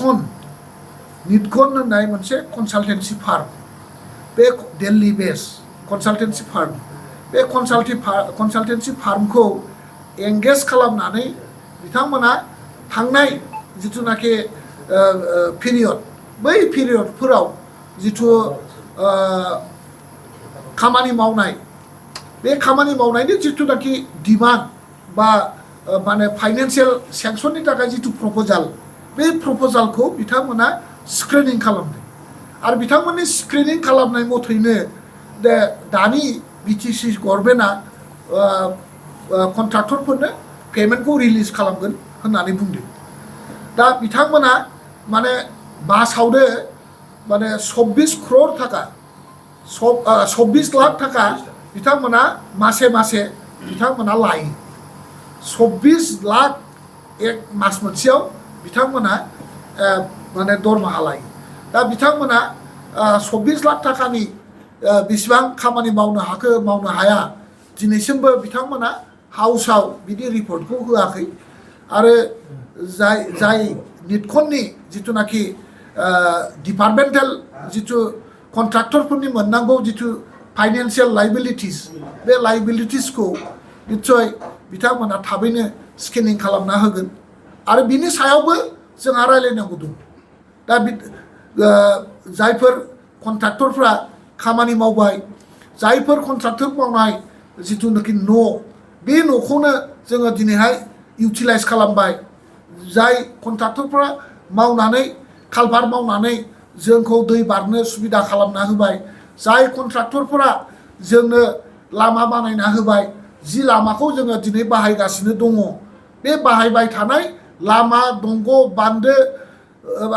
निटकन होननाय मोनसे कनसालटेन्सि फार्म बे दिल्ली बेस कनसालटेन्सि फार्म बे कनसालटेन्सि फार्मखौ एंगेज खालामनानै बिथांमोना थांनाय जिथुनाखि पिरियड बै पिरियडफोराव जिथु खामानि मावनाय बे खामानि मावनायनि जिथुनाखि डिमान्ड बा माने फाइनेन्शियेल सेंसननि थाखाय जिथु प्रपोजाल बे प्रपोजालखौ बिथांमोना स्क्रिनिं खालामदों आरो बिथांमोननि स्क्रिनिं खालामनाय मथैनो दानि बिटिसि गभर्नमेन्टआ कन्ट्राक्टरफोरनो पेमेन्टखौ रिलिज खालामगोन होननानै बुंदों। दा बिथांमोना माने बासावनो माने 24 crore थाखा 24 लाख थाखा बिथांमोना मासे बिथांमोना लायो 24 लाख एक मास मोनसेयाव बिथांमोना माने दरमाहा लायो। दा बिथांमोना 24 लाख थाखानि बेसेबां खामानि मावनो हाखो मावनो हाया दिनैसिमबो बिथांमोना हाउसाव बिदि रिपर्टखौ होआखै आरो जाय निटकननि जिथुनाखि डिपार्टमेन्टेल जिथु कन्ट्राक्टरफोरनि मोननांगौ जिथु फाइनेन्शियेल लाइबिलिटिस बे लाइबिलिटिसखौ निश्चय बिथांमोना थाबैनो स्केनिं खालामना होगोन आरो बिनि सायावबो जोंहा रायलायनांगौ दं। दा जायफोर कन्ट्राक्टरफ्रा खामानि मावबाय जायफोर कन्ट्राक्टर मावनाय जिथुनाखि बे न'खौनो जोङो दिनैहाय इउटिलाइज खालामबाय जाय कन्ट्राक्टरफ्रा मावनानै कालभार्ट मावनानै जोंखौ दै बारनो सुबिदा खालामना होबाय जाय कन्ट्राक्टरफोरा जोंनो लामा बानायना होबाय जि लामाखौ जोङो दिनै बाहायगासिनो दङ बे बाहायबाय थानाय लामा दंग बान्दो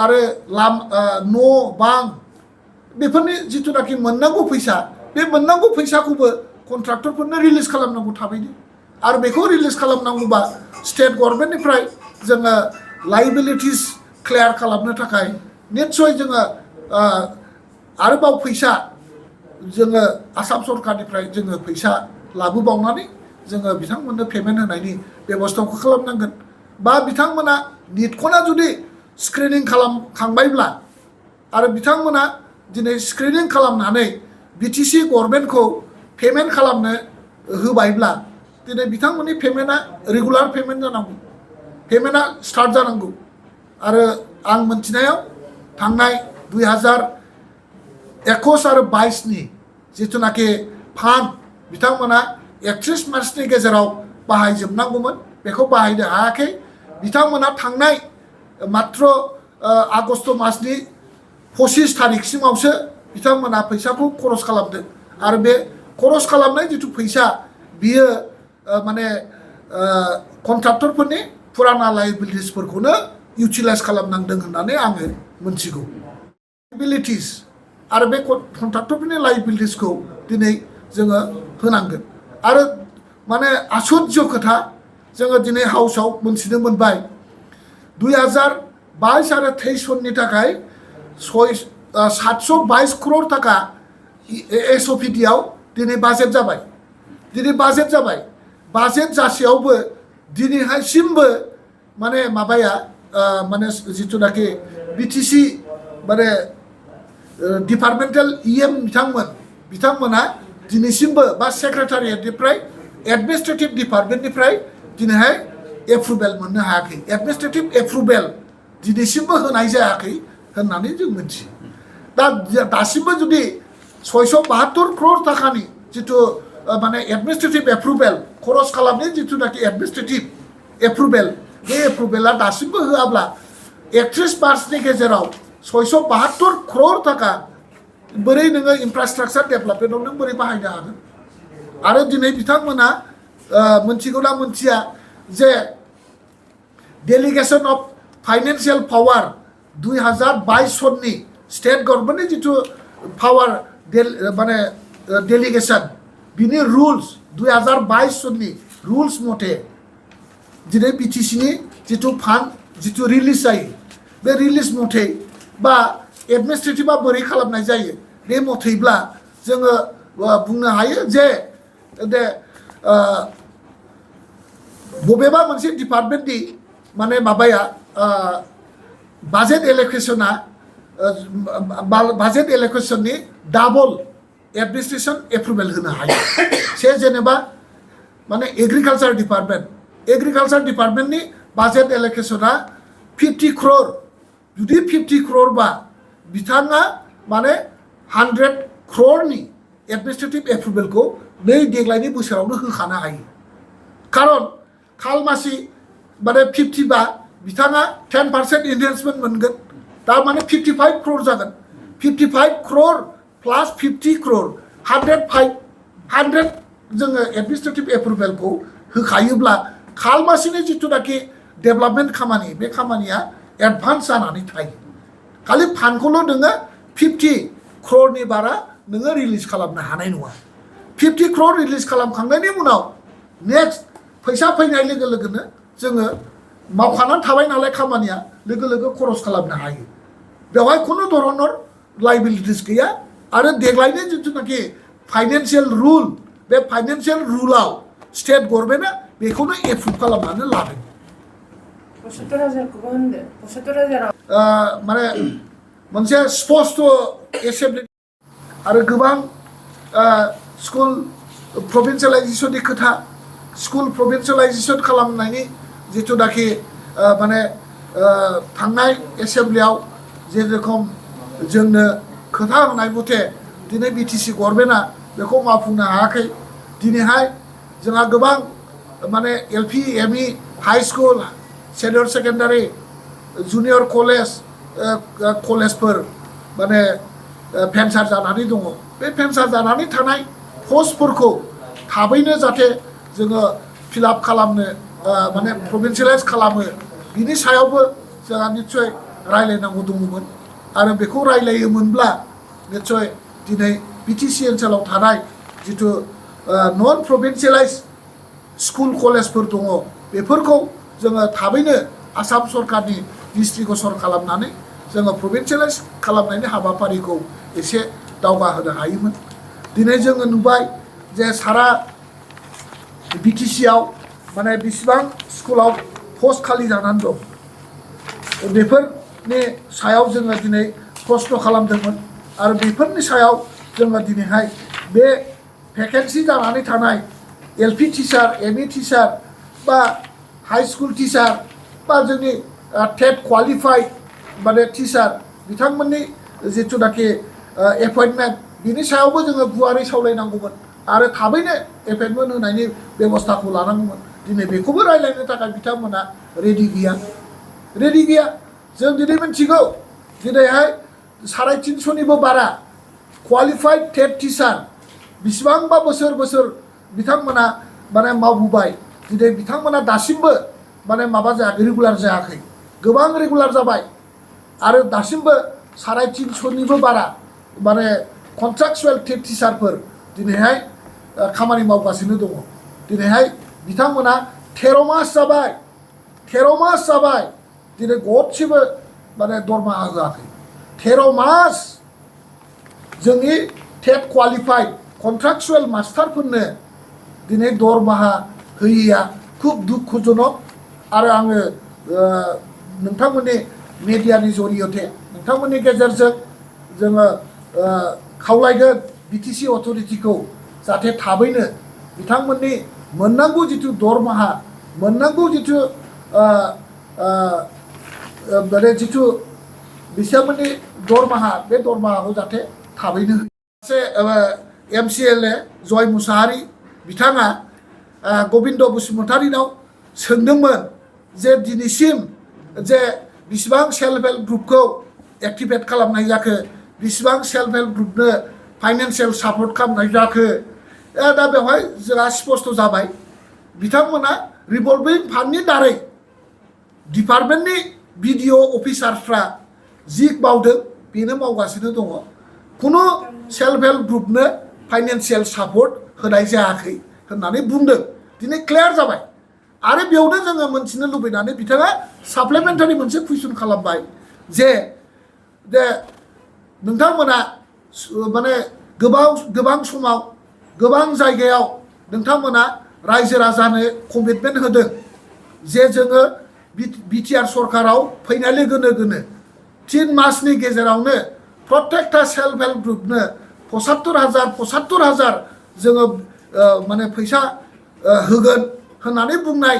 आरो न' बां बेफोरनि जिथुनाखि मोननांगौ फैसा बे मोननांगौ फैसाखौबो कन्ट्राक्टरफोरनो रिलिज खालामनांगौ थाबैनो आरो बेखौ रिलिज खालामनांगौबा स्टेट गभर्नमेन्टनिफ्राय जोङो लाइबिलिटिस क्लियार खालामनो थाखाय निश्चय जोङो आरोबाव फैसा जोङो आसाम सरकारनिफ्राय जोङो फैसा लाबोबावनानै जोङो बिथांमोननो पेमेन्ट होनायनि बेबस्थाखौ खालामनांगोन बा बिथांमोना निटकना जुदि स्क्रिनिं खालामखांबायब्ला आरो बिथांमोना दिनै स्क्रिनिं खालामनानै बिटिसि गभर्नमेन्टखौ पेमेन्ट खालामनो होबायब्ला दिनै बिथांमोननि पेमेन्टआ रेगुलार पेमेन्ट जानांगौ पेमेन्टआ स्टार्ट जानांगौ आरो आं मोनथिनायाव थांनाय 2021 आरो 22नि जिथुनाखि फान्ड बिथांमोना 31 मार्चनि गेजेराव बाहायजोबनांगौमोन बेखौ बाहायनो हायाखै बिथांमोना थांनाय मात्र आगस्ट मासनि 25 तारिखसिमावसो बिथांमोना फैसाखौ खरस खालामदों आरो बे खरस खालामनाय जिथु फैसा बियो माने कन्ट्राक्टरफोरनि फुराना लाइबिलिटिसफोरखौनो इउटिलाइज खालामनांदों होननानै आङो मोनथिगौ। लाइबिलिटिस आरो बे कन्ट्राक्टरफोरनि लाइबिलिटिसखौ दिनै जोङो होनांगोन आरो माने आश्चर्य खोथा जोङो दिनै हाउसाव मोनथिनो मोनबाय 2022 आरो 23 सननि थाखाय 722 crore थाखा एसओपिडिआव दिनै बाजेट जाबाय बाजेट जासेयावबो दिनैहायसिमबो माने माबाया माने जिथुनाखि बिटिसि माने डिपार्टमेन्टेल इएम बिथांमोना दिनैसिमबो बा सेक्रेटारियेटनिफ्राय एडमिनिस्ट्रेटिभ डिपार्टमेन्टनिफ्राय दिनैहाय एप्रुभेल मोननो हायाखै एडमिनिस्ट्रेटिभ एप्रुभेल दिनैसिमबो होनाय जायाखै होननानै जों मिथियो। दा दासिमबो जुदि 672 crore थाखानि जिथु माने एडमिनिस्ट्रेटिभ एप्रुभेल खरस खालामनाय जिथुनाखि एडमिनिस्ट्रेटिभ एप्रुभेल बे एप्रुभेला दासिमबो होआब्ला 31 मार्चनि गेजेराव 672 crore थाखा बोरै नोङो इनफ्रास्ट्राक्चार डेभेलपमेन्टआव नों बोरै बाहायनो हागोन आरो दिनै बिथांमोना मोनथिगौना मोनथिया जे डेलिगेसन अफ फाइनेन्शियेल पावार 2022 सननि स्टेट गभर्नमेन्टनि जिथु पावार माने डेलिगेसन बिनि रुल्स 2022 सननि रुल्स मथे दिनै बिटिसिनि जिथु फान्ड जिथु रिलिज जायो बे रिलिज मथे बा एडमिनिस्ट्रेटिभआ बोरै खालामनाय जायो बे मथेब्ला जोङो बुंनो हायो जे बबेबा मोनसे डिपार्टमेन्टनि माने माबाया बाजेट एलोकेशना बाजेट एलोकेशननि डाबल एडमिनिस्ट्रेशन एप्रुवेल होनो हायो से जेनेबा माने एग्रिकालचार डिपार्टमेन्टनि बाजेट एलोकेशना 50 crore जुदि 50 crore बा बिथाङा माने 100 crore नि एडमिनिस्ट्रेटिभ एप्रुवेलखौ नै देग्लायनि बोसोरावनो होखानो हायो खारन खालमासि माने 50 बा बिथाङा 10% इनहेन्समेन्ट मोनगोन तार माने 55 crore जागोन 55 crore प्लस 50 crore 100 जोङो एडमिनिस्ट्रेटिभ एप्रुवेलखौ होखायोब्ला खालमासिनि जिथुनाखि डेभेलपमेन्ट खामानि बे खामानिया एडभान्स जानानै थायो खालि फान्डखौल' नोङो 50 crore नि बारा नोङो रिलिज खालामनो हानाय नङा 50 crore रिलिज खालामखांनायनि उनाव नेक्स्ट फैसा फैनाय लोगो लोगोनो जोङो मावखानानै थाबाय नालाय खामानिया लोगो लोगो खरस खालामनो हायो बेवहाय खुनु धरनर लायबिलिटिस गैया आरो देग्लायनि जिथुनाखि फाइनान्सियेल रुल बे फाइनान्सियेल रुलाव स्टेट गभर्नमेन्टआ बेखौनो एप्रुभ खालामनानै लादों 75,000खौबो होनदो 75,000 माने मोनसे स्पष्ट एसेम्बलि आरो गोबां स्कुल प्रभिन्सियेलाइजेसननि खोथा स्कुल प्रभिन्सियेलाइजेसन खालामनायनि जिथुनाखि माने थांनाय एसेम्बलियाव जेरखम जोंनो खोथा होनाय मथे दिनै बिटिसि गभर्नमेन्टआ बेखौ मावफुंनो हायाखै दिनैहाय जोंहा गोबां माने LP ME high school senior secondary junior कलेजफोर माने भेन्सार जानानै दङ बे भेन्सार जानानै थानाय पस्टफोरखौ थाबैनो जाहाथे जोङो फिलआप खालामनो माने प्रभिन्सियेलाइज खालामो बिनि सायावबो जोंहा निश्चय रायलायनांगौ दङमोन आरो बेखौ रायलायोमोनब्ला निश्चय दिनै बिटिसि ओनसोलाव थानाय जिथु नन प्रभिन्सियेलाइज स्कुल कलेजफोर दङ बेफोरखौ जोङो थाबैनो आसाम सरकारनि दृष्टिगोचर खालामनानै जोङो प्रभिन्सियेलाइज खालामनायनि हाबाफारिखौ एसे दावगाहोनो हायोमोन दिनै जोङो नुबाय जे सारा बिटिसिआव माने बेसेबां स्कुलाव पस्ट खालि जानानै दं बेफोरनि सायाव जोङो दिनै प्रश्न खालामदोंमोन आरो बेफोरनि सायाव जोङो दिनैहाय बे भेकेन्सि जानानै थानाय एलपि टिचार एमइ टिचार बा हाई स्कुल टिचार बा जोंनि टेट क्वालिफाइड माने टिचार बिथांमोननि जिथुनाखि एपइन्टमेन्ट बिनि सायावबो जोङो गुवारै सावरायनांगौमोन आरो थाबैनो एपइन्टमेन्ट होनायनि बेबस्थाखौ लानांगौमोन दिनै बेखौबो रायलायनो थाखाय बिथांमोना रेडि गैया जों दिनै मिथिगौ दिनैहाय 350निबो बारा क्वालिफाइड टेट टिचार बिसिबांबा बोसोर बिथांमोना माने मावबोबाय दिनै बिथांमोना दासिमबो माने माबा जायाखै रेगुलार जायाखै गोबां रेगुलार जाबाय आरो दासिमबो 350निबो बारा माने कन्ट्राक्चुवेल टेट टिचारफोर दिनैहाय खामानि मावगासिनो दङ दिनैहाय बिथांमोना 13 मास जाबाय दिनै गरसेबो माने दरमाहा होआखै 13 मास जोंनि टेट क्वालिफाइड कन्ट्राक्चुवेल मास्टारफोरनो दिनै दरमाहा होयैया खुब दुखुजनक आरो आङो नोंथांमोननि मिडियानि जरियते नोंथांमोननि गेजेरजों जोङो खावलायगोन बिटिसि अथरिटिखौ जाहाथे थाबैनो बिथांमोननि मोननांगौ जिथु दरमाहा मोननांगौ जिथु माने जिथु बिथांमोननि दरमाहा बे दरमाहाखौ जाहाथे थाबैनो सासे MCLA जय मुसाहारि बिथाङा गबिन्द बसुमतारीनाव सोंदोंमोन जे दिनैसिम जे बिसिबां सेल्फ हेल्प ग्रुपखौ एक्टिभेट खालामनाय जाखो बिसिबां सेल्फ हेल्प ग्रुपनो फाइनान्सियेल सापर्ट खालामनाय जाखो दा बेवहाय जोंहा स्पष्ट जाबाय बिथांमोना रिभल्भिं फान्डनि दारै डिपार्टमेन्टनि BDO अफिसारफ्रा जि मावदों बेनो मावगासिनो दङ खुनु सेल्फ हेल्प ग्रुपनो फाइनान्सियेल सापर्ट होनाय जायाखै होननानै बुंदों दिनै क्लियार जाबाय आरो बेयावनो जोङो मोनथिनो लुबैनानै बिथाङा साप्लिमेन्टारि मोनसे कुइसन खालामबाय जे नोंथांमोना माने गोबां समाव गोबां जायगायाव नोंथांमोना रायजो राजानो कमिटमेन्ट होदों जे जोङो बिटिआर सरकाराव फैनाय लोगो लोगोनो 3 मासनि गेजेरावनो प्रत्येकटा सेल्फ हेल्प ग्रुपनो 75,000 जोङो माने फैसा होगोन होननानै बुंनाय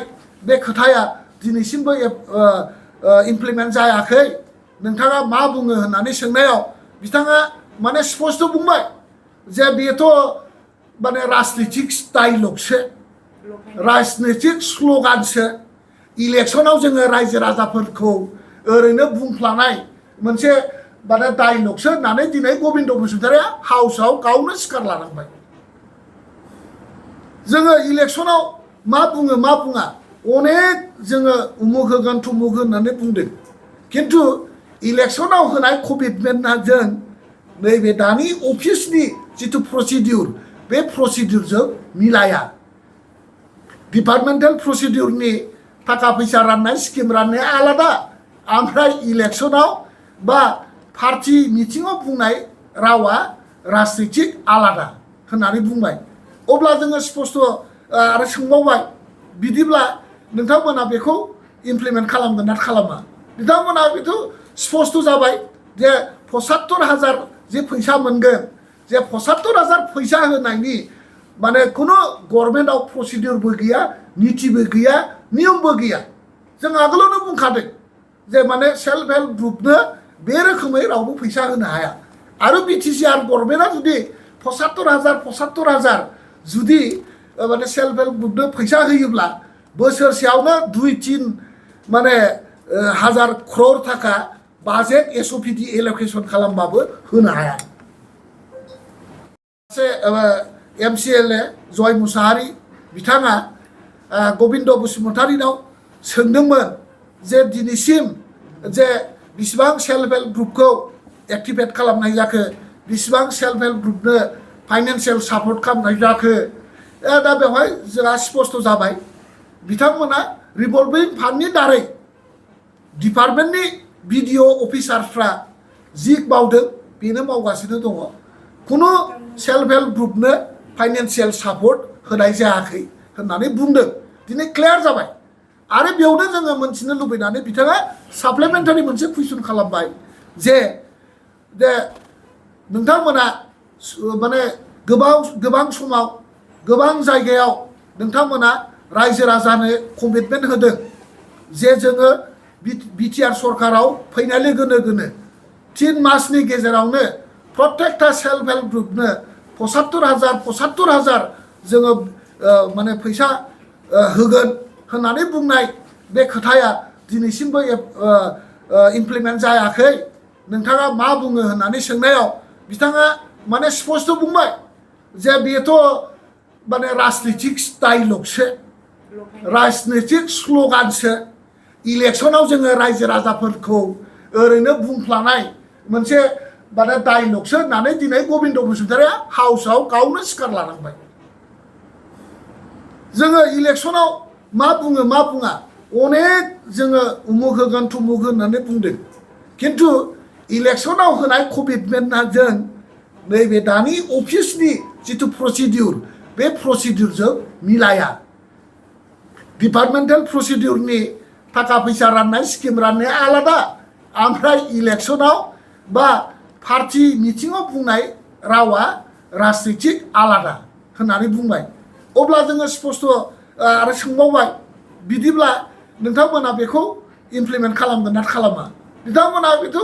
बे खोथाया दिनैसिमबो इमप्लिमेन्ट जायाखै नोंथाङा मा बुङो होननानै सोंनायाव बिथाङा माने स्पष्ट बुंबाय जे बेथ' माने राजनितिक डायलगसो राजनितिक स्ल'गानसो इलेक्सनाव जोङो रायजो राजाफोरखौ ओरैनो बुंफ्लानाय मोनसे माने डायलगसो होननानै दिनै गबिन्द बसुमतारिया हाउसआव गावनो सिखार लानांबाय जोङो इलेक्सनाव मा बुङो मा बुङा अनेक जोङो उमुक होगोन थुमुक होननानै बुंदों खिन्थु इलेक्सनाव होनाय कमिटमेन्टआ जों नैबे दानि अफिसनि जिथु प्रसिडिउर बे प्रसिडिउरजों मिलाया डिपार्टमेन्टेल प्रसिडिउरनि थाखा फैसा राननाय स्किम राननाया आलादा ओमफ्राय इलेक्सनाव बा पार्टी मिटिङाव बुंनाय रावा राजनितिक आलादा होननानै बुंबाय अब्ला जोङो स्पष्ट आरो सोंबावबाय बिदिब्ला नोंथांमोना बेखौ इमप्लिमेन्ट खालामगोन ना खालामा बिथांमोना बेथ' स्पष्ट जाबाय जे 75,000 जे फैसा मोनगोन जे 75,000 फैसा होनायनि माने खुनु गभर्नमेन्टआव प्रसिडिउरबो गैया नीतिबो गैया नियमबो गैया जों आगोलावनो बुंखादों जे माने सेल्फ हेल्प ग्रुपनो बे रोखोमै रावबो फैसा होनो हाया आरो बिटिसिआर गभर्नमेन्टआ जुदि 75,000 जुदि माने सेल्फ हेल्प ग्रुपनो फैसा होयोब्ला बोसोरसेयावनो 2-3 माने हाजार crore थाखा बाजेट एसओपिडि एल'केसन खालामबाबो होनो हाया MCLA जय मुसाहारि बिथाङा गबिन्द बसुमतारिनाव सोंदोंमोन जे दिनैसिम जे बिसिबां सेल्फ हेल्प ग्रुपखौ एक्टिभेट खालामनाय जाखो बिसिबां सेल्फ हेल्प ग्रुपनो फाइनान्सियेल सापर्ट खालामनाय जाखो दा बेवहाय जोंहा स्पष्ट जाबाय बिथांमोना रिभल्भिं फान्डनि दारै डिपार्टमेन्टनि बिडिअ अफिसारफ्रा जि मावदों बेनो मावगासिनो दङ खुनु सेल्फ हेल्प ग्रुपनो फाइनान्सियेल सापर्ट होनाय जायाखै होननानै बुंदों दिनै क्लियार जाबाय आरो बेयावनो जोङो मोनथिनो लुबैनानै बिथाङा साप्लिमेन्टारि मोनसे कुइसन खालामबाय जे नोंथांमोना माने गोबां समाव गोबां जायगायाव नोंथांमोना रायजो राजानो कमिटमेन्ट होदों जे जोङो बिटिआर सरकाराव फैनाय लोगो लोगोनो 3 मासनि गेजेरावनो प्रत्येकटा सेल्फ हेल्प ग्रुपनो 75,000 जोङो माने फैसा होगोन होननानै बुंनाय बे खोथाया दिनैसिमबो इमप्लिमेन्ट जायाखै नोंथाङा मा बुङो होननानै सोंनायाव बिथाङा माने स्पष्ट बुंबाय जे बेथ' माने राजनितिक डायलगसो राजनितिक स्ल'गानसो इलेक्सनाव जोङो रायजो राजाफोरखौ ओरैनो बुंफ्लानाय मोनसे माने डायलगसो होननानै दिनै गबिन्द बसुमतारिया हाउसआव गावनो सिखार लानांबाय जोङो इलेक्सनाव मा बुङो मा बुङा अनेक जोङो उमुक होगोन थुमुक होननानै बुंदों खिन्थु इलेक्सनाव होनाय कमिटमेन्टआ जों नैबे दानि अफिसनि जिथु प्रसिडिउर बे प्रसिडिउरजों मिलाया डिपार्टमेन्टेल प्रसिडिउरनि थाखा फैसा राननाय स्किम राननाया आलादा ओमफ्राय इलेक्सनाव बा पार्टी मिटिङाव बुंनाय रावा राजनितिक आलादा होननानै बुंबाय अब्ला जोङो स्पष्ट आरो सोंबावबाय बिदिब्ला नोंथांमोना बेखौ इमप्लिमेन्ट खालामगोन ना खालामा बिथांमोना बेथ'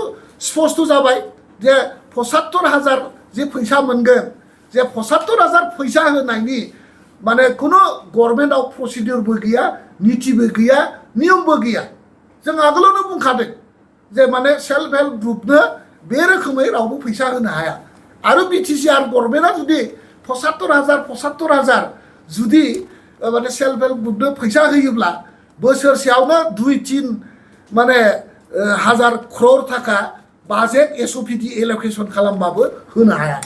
स्पष्ट जाबाय जे 75,000 जे फैसा मोनगोन जे 75,000 फैसा होनायनि माने खुनु गभर्नमेन्टआव प्रसिडिउरबो गैया नीतिबो गैया नियमबो गैया जों आगोलावनो बुंखादों जे माने सेल्फ हेल्प ग्रुपनो बे रोखोमै रावबो फैसा होनो हाया आरो बिटिसिआर गभर्नमेन्टआ जुदि 75,000 जुदि माने सेल्फ हेल्प ग्रुपनो फैसा होयोब्ला बोसोरसेयावनो 2-3 माने हाजार crore थाखा बाजेट एसओपिडि एल'केसन खालामबाबो होनो हाया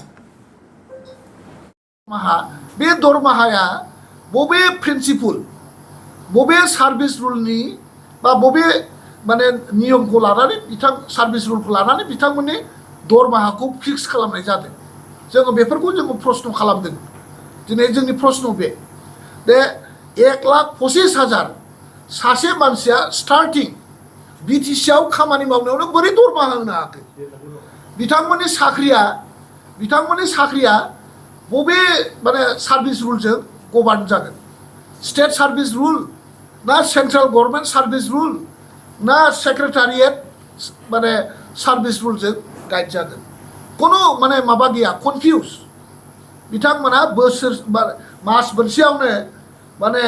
बे दरमाहाया बबे प्रिन्सिपल बबे सार्भिस रुलनि बा बबे माने नियमखौ लानानै सार्भिस रुलखौ लानानै बिथांमोननि दरमाहाखौ फिक्स खालामनाय जादों जोङो बेफोरखौ जोङो प्रश्न खालामदों दिनै जोंनि प्रश्न बे 1,25,000 सासे मानसिया स्टार्टिं बिटिसिआव खामानि मावनायावनो बोरै दरमाहा होनो हायाखै बिथांमोननि साख्रिया बबे माने सार्भिस रुलजों गभार्न जागोन स्टेट सार्भिस रुल ना सेंट्रेल गभर्नमेंट सार्भिस रुल ना सेक्रेटारिएट माने सार्भिस रुलजों गाइड जागोन कोनो माने माबा गैया कनफिउज बिथांमोना बोसोर मास मोनसेयावनो माने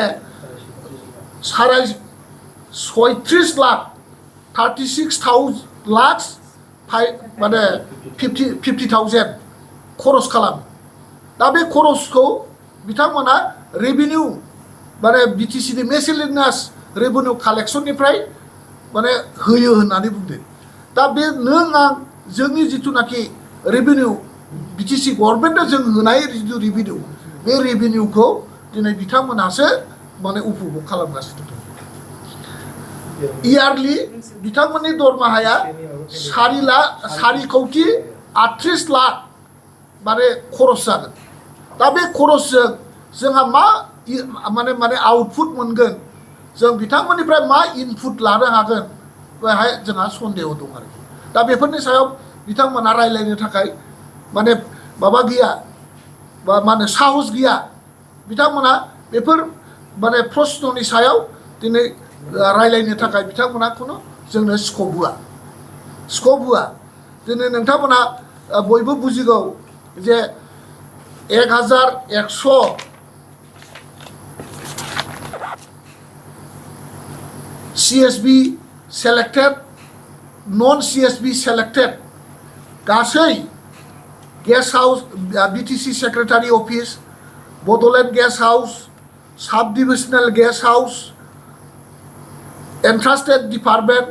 36 लाख 36,000 लाख माने 50,000 खरस खालामो दा बे खरसखौ बिथांमोना रेभिनिउ माने बिटिसिनि मेसेलिनियास रेभिनिउ कालेक्शननिफ्राय माने होयो होननानै बुंदों दा बे नों आं जोंनि जिथुनाखि रेभिनिउ बिटिसि गभर्नमेन्टआ जों होनाय जिथु रेभिनिउ बे रेभिनिउखौ दिनै बिथांमोनासो माने उपभोग खालामगासिनो दं इयारलि बिथांमोननि दरमाहाया 4 कौटि 38 लाख माने खरस जागोन दा बे खरसजों जोंहा मा माने आउटपुट मोनगोन जों बिथांमोननिफ्राय मा इनपुट लानो हागोन बेहाय जोंहा सन्देह दं आरो दा बेफोरनि सायाव बिथांमोना रायलायनो थाखाय माने माबा गैया बा मा होनो साहस गैया बिथांमोना बेफोर माने प्रश्ननि सायाव दिनै रायलायनो थाखाय बिथांमोना खुनु जोंनो स्कप होआ दिनै नोंथांमोना बयबो बुजिगौ जे 1100 CSB selected non CSB selected गासै guest house BTC secretary office Bodoland guest house साब डिभिजनेल गेस्ट हाउस एन्ट्रास्टेड डिपार्टमेन्ट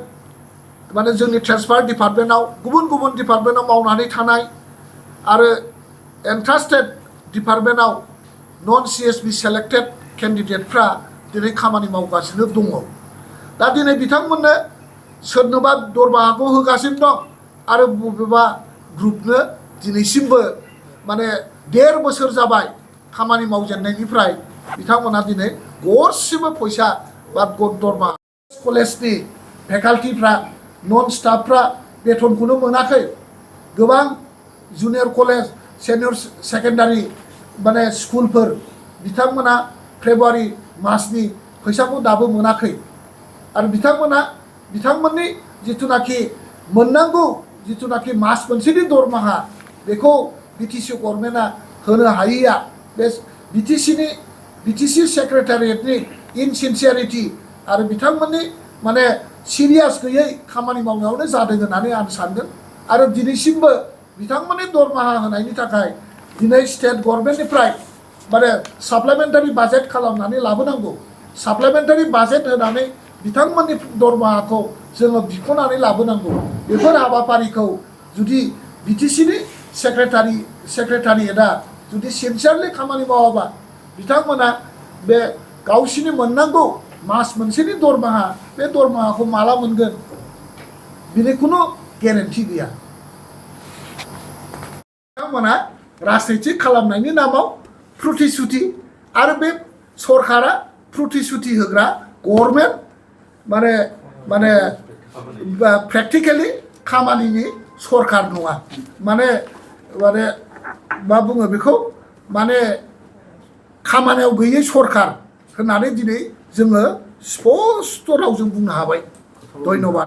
माने जोंनि ट्रेन्सफार डिपार्टमेन्टआव गुबुन डिपार्टमेन्टआव मावनानै थानाय आरो एन्ट्रास्टेड डिपार्टमेन्टआव नन CSB सेलेक्टेड केन्डिडेटफ्रा दिनै खामानि मावगासिनो दङ दा दिनै बिथांमोननो सोरनोबा दरमाहाखौ होगासिनो दं आरो बबेबा ग्रुपनो दिनैसिमबो माने 1.5 बोसोर जाबाय खामानि मावजेननायनिफ्राय बिथांमोना दिनै गरसेबो फैसा बा दरमाहा कलेजनि फेकाल्टिफ्रा नन स्टाफफ्रा बेथनखौनो मोनाखै गोबां जुनियर कलेज सेनियर सेकेन्डारि माने स्कुलफोर बिथांमोना फेब्रुवारि मासनि फैसाखौ दाबो मोनाखै आरो बिथांमोननि जिथुनाखि मोननांगौ जिथुनाखि मास मोनसेनि दरमाहा बेखौ बिटिसि गभर्नमेन्टआ होनो हायैया बे बिटिसि सेक्रेटारिएटनि इनसिनसियारिटि आरो बिथांमोननि माने सिरियास गैयै खामानि मावनायावनो जादों होननानै आं सानदों आरो दिनैसिमबो बिथांमोननि दरमाहा होनायनि थाखाय दिनै स्टेट गभर्नमेन्टनिफ्राय माने साप्लिमेन्टारि बाजेट खालामनानै लाबोनांगौ साप्लिमेन्टारि बाजेट होनानै बिथांमोननि दरमाहाखौ जोङो बिख'नानै लाबोनांगौ बेफोर हाबाफारिखौ जुदि बिटिसिनि सेक्रेटारिएटआ जुदि सिनसियारलि खामानि मावाबा बिथांमोना बे गावसिनि मोननांगौ मास मोनसेनि दरमाहा बे दरमाहाखौ माला मोनगोन बिनि खुनु गेरेन्टि गैया बिथांमोना राजनितिक खालामनायनि नामाव प्रतिश्रुति आरो बे सरकारा प्रतिश्रुति होग्रा गभर्नमेन्ट माने प्रेक्टिकेलि खामानिनि सरकार नङा माने मा बुङो बेखौ माने खामानियाव गैयै सरकार होननानै दिनै जोङो स्पष्ट रावजों बुंनो हाबाय धन्यबाद।